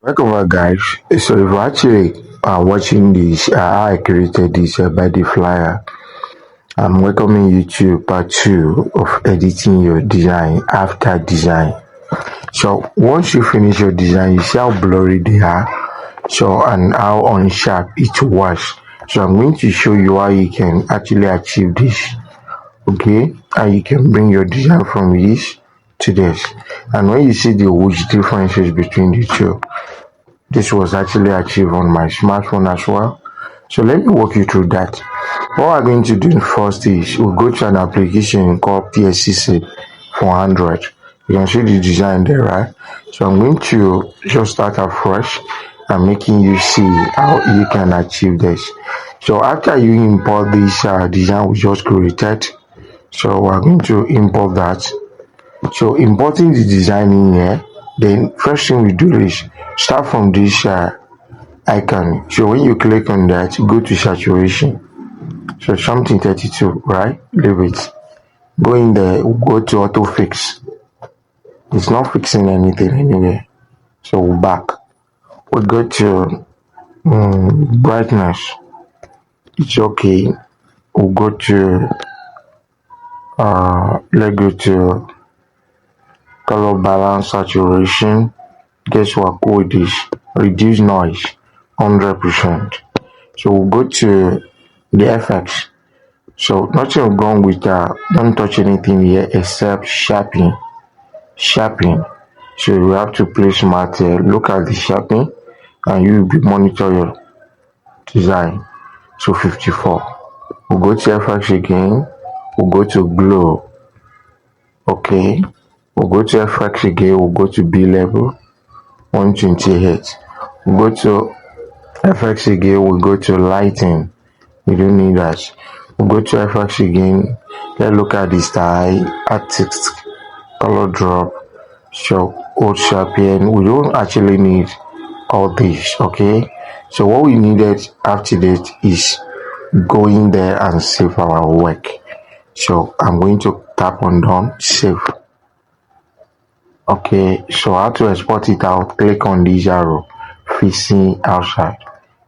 Welcome back, guys. So if you actually are watching this, I created this by the flyer. I'm welcoming you to part 2 of editing your design after design. So once you finish your design, you see how blurry they are, so and how unsharp it was. So I'm going to show you how you can actually achieve this. Okay, and you can bring your design from this to this, and when you see the huge differences between the two, this was actually achieved on my smartphone as well. So let me walk you through that. What we're going to do first is we'll go to an application called PSCC for Android. You can see the design there, right? So I'm going to just start afresh and making you see how you can achieve this. So after you import this design we just created, so we're going to import that. So importing the design in here, then first thing we do is start from this icon. So when you click on that, go to saturation. So something 32, right? Leave it. Go in there, go to auto fix. It's not fixing anything anyway. So we're back. We'll go to brightness. It's okay. We'll go to let's go to color balance saturation. Guess what code is? Reduce noise 100%. So we'll go to the FX. So nothing wrong with don't touch anything here except sharpening. So you have to play smart here. Look at the sharpening and you will be monitor your design. So 54. We'll go to FX again. We'll go to glow. Okay. We'll go to FX again. We'll go to B level 128. We'll go to FX again. We'll go to lighting. We don't need that. We'll go to FX again. Let's look at the style, add text, color drop, so old sharpen. We don't actually need all this, okay? So what we needed after that is go in there and save our work. So I'm going to tap on done, save. Okay, so how to export it out? Click on this arrow facing outside.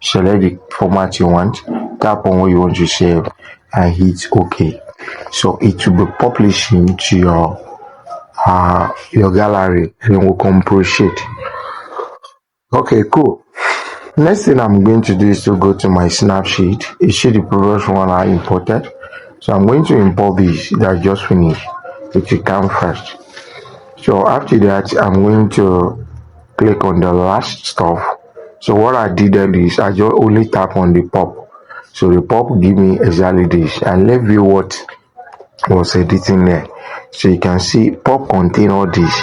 Select the format you want, tap on what you want to save and hit OK. So it will be publishing to your gallery and will compose it. Okay, cool. Next thing I'm going to do is to go to my snapsheet. You see the previous one I imported. So I'm going to import this that I just finished, which will come first. So after that, I'm going to click on the last stuff. So what I did then is I just only tap on the pop. So the pop give me exactly this. And let's view what was editing there. So you can see pop contain all this.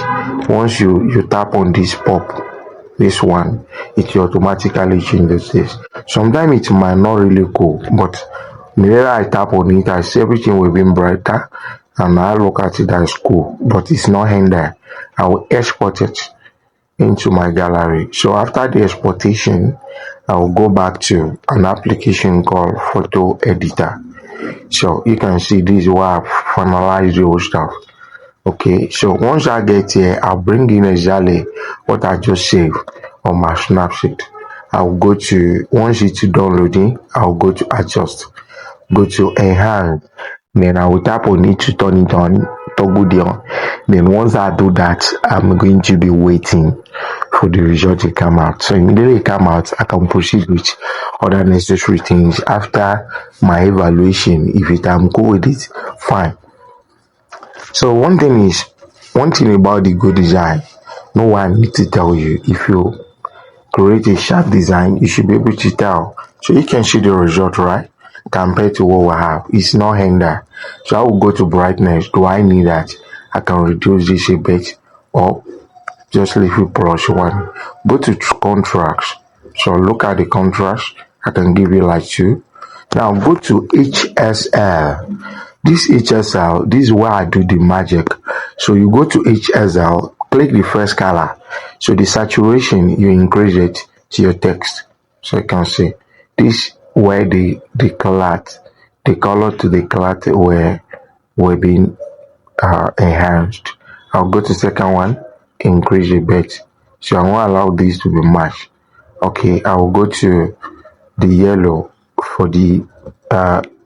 Once you tap on this pop, this one, it automatically changes this. Sometimes it might not really go, but whenever I tap on it, I see everything will be brighter. And I look at it as cool, but it's not hinder. I will export it into my gallery. So after the exportation, I will go back to an application called Photo Editor. So you can see this is where I've finalized the whole stuff. Okay, so once I get here, I'll bring in exactly what I just saved on my snapshot. I'll go to, once it's downloading, I'll go to adjust, go to enhance. Then I will tap on it to turn it on, toggle it on. Then once I do that, I'm going to be waiting for the result to come out. So immediately it come out, I can proceed with other necessary things after my evaluation. If I'm cool with it, fine. So one thing about the good design, no one needs to tell you. If you create a sharp design, you should be able to tell. So you can see the result, right? Compared to what we have, it's not hinder. So I will go to brightness. Do I need that? I can reduce this a bit or just leave it +1. Go to contrast. So look at the contrast. I can give you like 2. Now go to HSL. This HSL, this is where I do the magic. So you go to HSL, click the first color. So the saturation, you increase it to your text. So you can see this where the color to the color were being enhanced. I'll go to second one, increase a bit. so I won't allow these to be matched. Okay, I will go to the yellow for the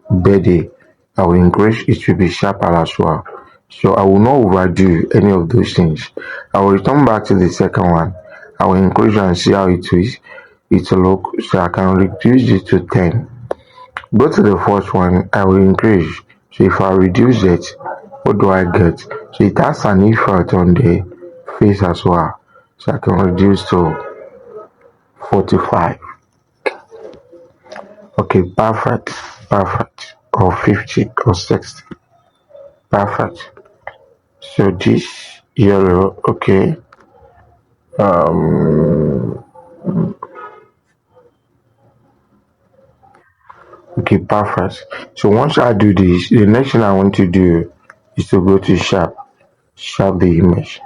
birthday. I will increase it to be sharper as well. So I will not overdo any of those things. I will return back to the second one. I will increase and see how it is. It will look, so I can reduce it to 10. Go to the first one, I will increase. So if I reduce it, what do I get? So it has an effect on the face as well. So I can reduce to 45. Okay, perfect, or 50 or 60. Perfect. So this yellow, okay. Okay, perfect. So once I do this, the next thing I want to do is to go to sharp the image,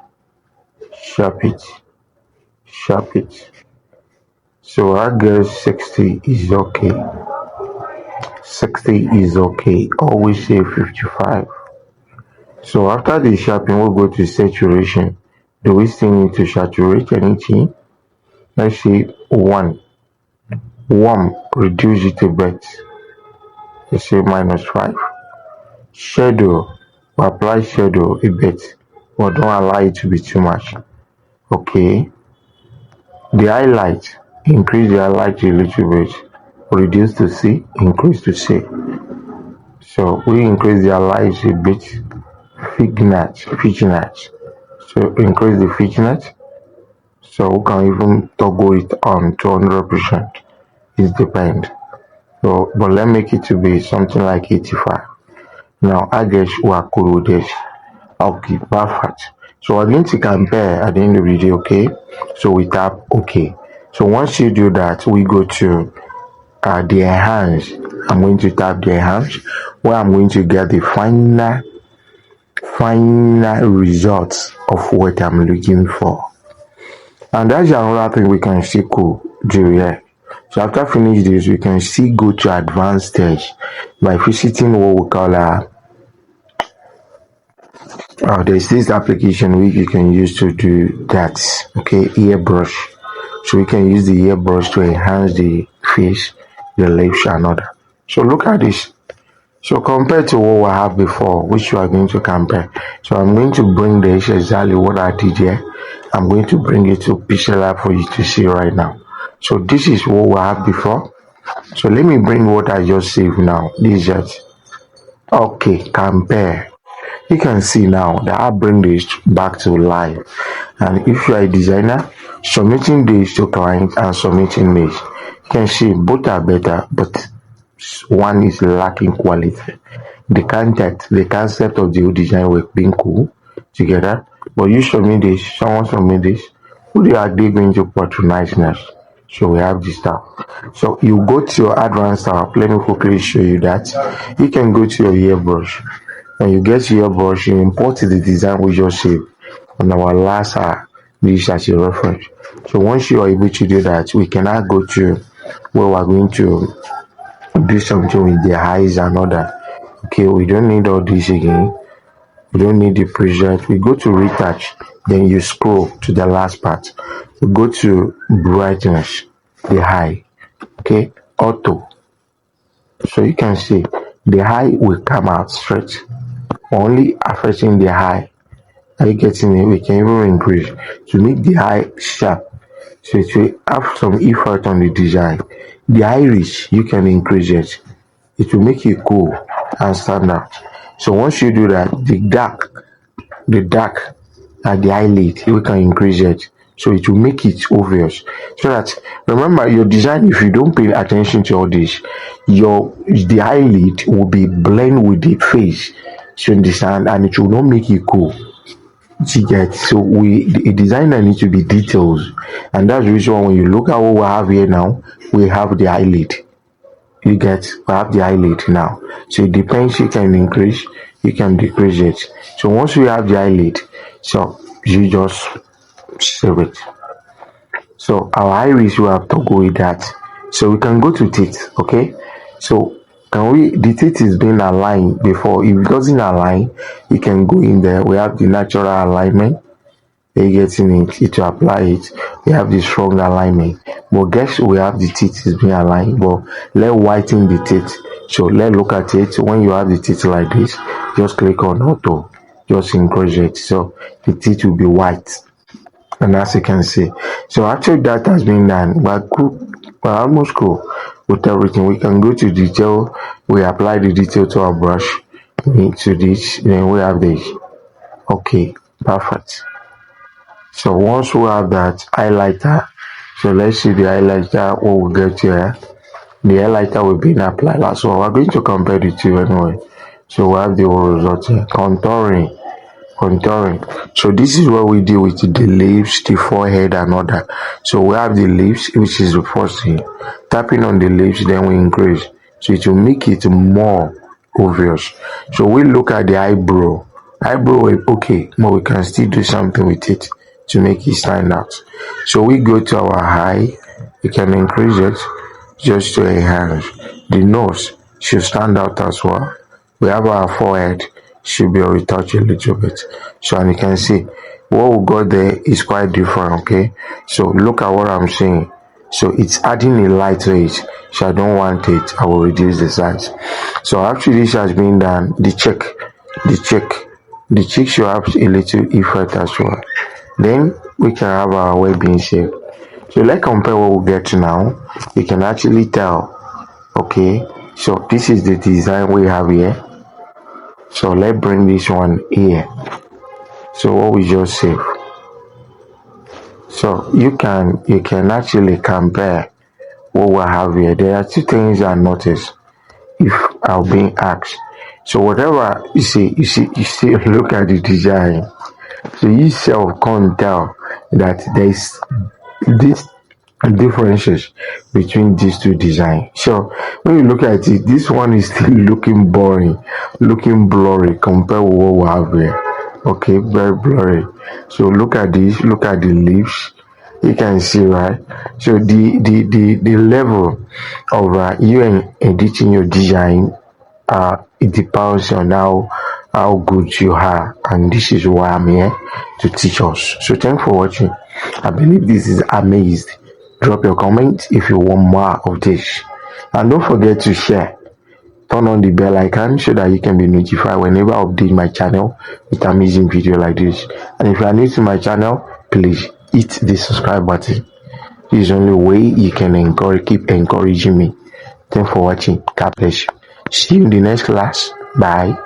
sharp it. So I guess 60 is okay. 60 is okay. Always say 55. So after the sharpening, we'll go to saturation. Do we still need to saturate anything? Let's say 1. Warm, reduce it a bit. Let's say -5. Shadow, we apply shadow a bit, but don't allow it to be too much. Okay. The highlight, increase the highlight a little bit. Reduce to C, increase to C. So we increase the highlight a bit. Thickness. So increase the thickness. So we can even toggle it on to 100%. It depends. So, but let's make it to be something like 85. Now I guess we are cool with this. Okay, perfect. So we're going to compare at the end of the day, okay? So we tap OK. So once you do that, we go to the enhance. I'm going to tap the enhance, where I'm going to get the final results of what I'm looking for. And that's another thing we can see do here. So after finish this, we can still go to advanced stage by visiting what we call there's this application which you can use to do that. Okay, airbrush. So we can use the airbrush to enhance the face, the lips, and other. So look at this. So compared to what we have before, which we are going to compare. So I'm going to bring this exactly what I did here. I'm going to bring it to pixellab for you to see right now. So this is what we have before. So let me bring what I just saved now. This is it. Okay, compare. You can see now that I bring this back to life. And if you are a designer, submitting this to clients and submitting this, you can see both are better, but one is lacking quality. The concept of the design work being cool together, but you submit this, someone submit this, who are they going to patronize next? So we have this stuff. So you go to your advanced tab. Let me quickly show you that. You can go to your airbrush. When you get to your brush, you import the design we just saved on our last this as a reference. So once you are able to do that, we can now go to where we are going to do something with the eyes and other. Okay, we don't need all this again. We don't need the preset. We go to retouch, then you scroll to the last part. We go to brightness, the high. Okay, auto. So you can see the high will come out straight. Only affecting the high. Are you getting it? We can even increase to make the high sharp. So it will have some effect on the design. The iris, you can increase it. It will make it cool and stand out. So once you do that, the dark at the eyelid, we can increase it. So it will make it obvious. So that, remember, your design, if you don't pay attention to all this, the eyelid will be blend with the face. So understand, and it will not make it cool. You get, so the designer needs to be details, and that's the reason why when you look at what we have here now, we have the eyelid. You get, we have the eyelid now. So it depends. You can increase, you can decrease it. So once we have the eyelid, so you just save it. So our iris, we have to go with that. So we can go to teeth. Okay, so the teeth is being aligned before. If it doesn't align, you can go in there. We have the natural alignment. Are you getting it? To apply it, we have the strong alignment. But guess we have the teeth is being aligned. But let's whiten the teeth. So let's look at it. When you have the teeth like this, just click on auto. Just increase it. So the teeth will be white. And as you can see, so actually that has been done. But cool, we're almost cool with everything. We can go to detail. We apply the detail to our brush. Into this, then we have this. Okay, perfect. So once we have that highlighter, so let's see the highlighter. What we get here, the highlighter will be applied. So we're going to compare the two anyway. So we have the result here. Contouring. So this is what we deal with the lips, the forehead, and all that. So we have the lips, which is the first thing. Tapping on the lips, then we increase. So it will make it more obvious. So we look at the eyebrow. Okay, but we can still do something with it to make it stand out. So we go to our eye. We can increase it just to enhance. The nose should stand out as well. We have our forehead, should be retouched a little bit. So, and you can see what we got there is quite different. Okay, so look at what I'm saying. So it's adding a light to it. So I don't want it, I will reduce the size. So after this has been done, the cheek should have a little effect as well. Then we can have our well-being shape. So let's compare what we get now. You can actually tell. Okay, so this is the design we have here. So let's bring this one here. So what we just save. So you can actually compare what we have here. There are two things I noticed if I'm being asked. So whatever you see, look at the design. So you yourself can't tell that there is this differences between these two designs. So when you look at it, this one is still looking boring, looking blurry compared with what we have here. Okay, very blurry. So look at this, look at the lips. You can see, right? So the level of you editing your design, it depends on how good you are, and this is why I'm here to teach us. So thanks for watching. I believe this is amazing. Drop your comment if you want more of this, and don't forget to share. Turn on the bell icon so that you can be notified whenever I update my channel with amazing video like this. And if you are new to my channel, please hit the subscribe button. This is the only way you can keep encouraging me. Thanks for watching. God bless you. See you in the next class. Bye.